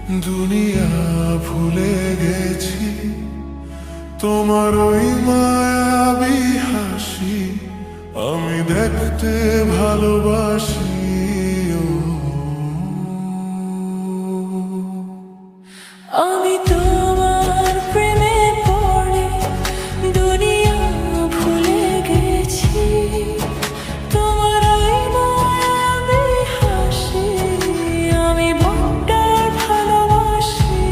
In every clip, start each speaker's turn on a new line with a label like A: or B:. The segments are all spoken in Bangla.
A: দুনিয়া ভুলে গেছি তোমার ওই মায়াবী হাসি আমি দেখতে ভালোবাসি।
B: আমি তোমার প্রেমে পড়ে দুনিয়া ভুলে গেছি, তোমার ওই মায়াবী হাসি আমি বড্ড ভালোবাসি।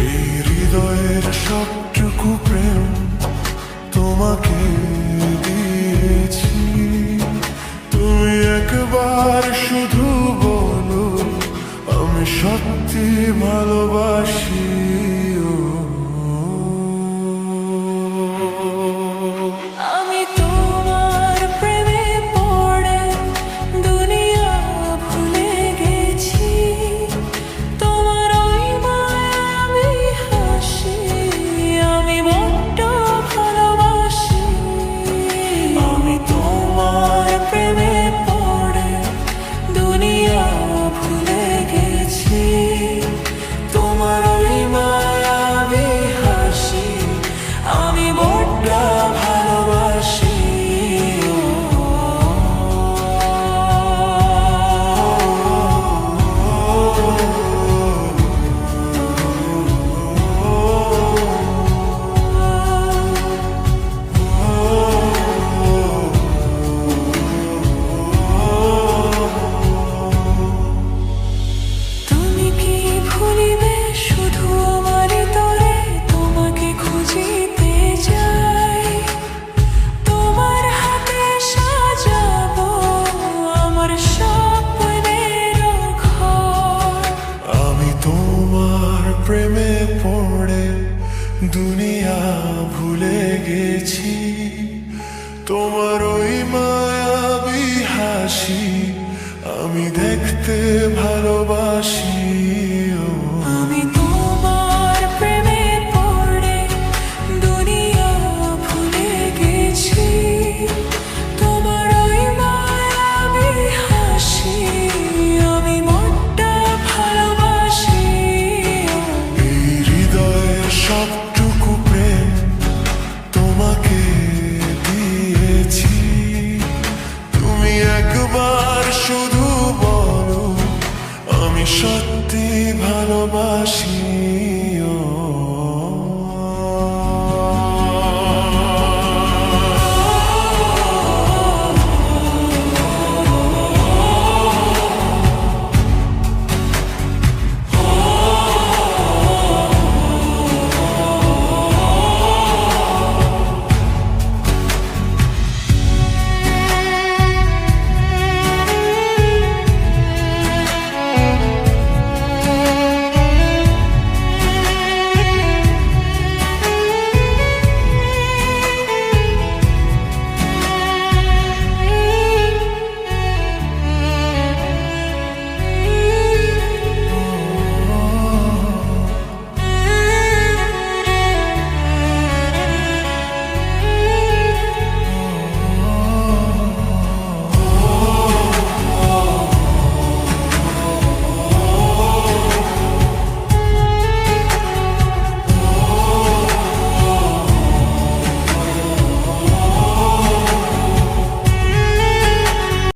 A: এই হৃদয়ের সবটুকু প্রেম তোমাকে দিয়েছি, তুমি একবার শুধু বলো আমি সত্যি ভালোবাসি।
B: আমি তোমার প্রেমে পড়ে দুনিয়া ভুলে গেছি, তোমার ওই মায়াবী হাসি আমি বড্ড ভালোবাসি। আমি তোমার প্রেমে পড়ে দুনিয়া ভুলে গেছি, তোমার ওই মায়াবী হাসি আমি বড্ড ভালোবাসি। তুমি কি ভুলিবে শুধু আমার তরে তোমাকে খুঁজিতে যাই, তোমার হাতে সাজাবো আমার স্বপ্নের ঘর।
A: আমি তোমার প্রেমে পড়ে দুনিয়া ভুলে গেছি, তোমার ওই মায়াবী হাসি আমি দেখতে ভালোবাসি।
B: আমি তোমার প্রেমে পড়ে দুনিয়া ভুলে গেছি, তোমার ওই মায়াবী হাসি আমি বড্ড ভালোবাসি।
A: এই হৃদয়ের সবটুকু প্রেম তোমাকে দিয়েছি, তুমি একবার শুধু বলো আমি সত্যি ভালোবাসি।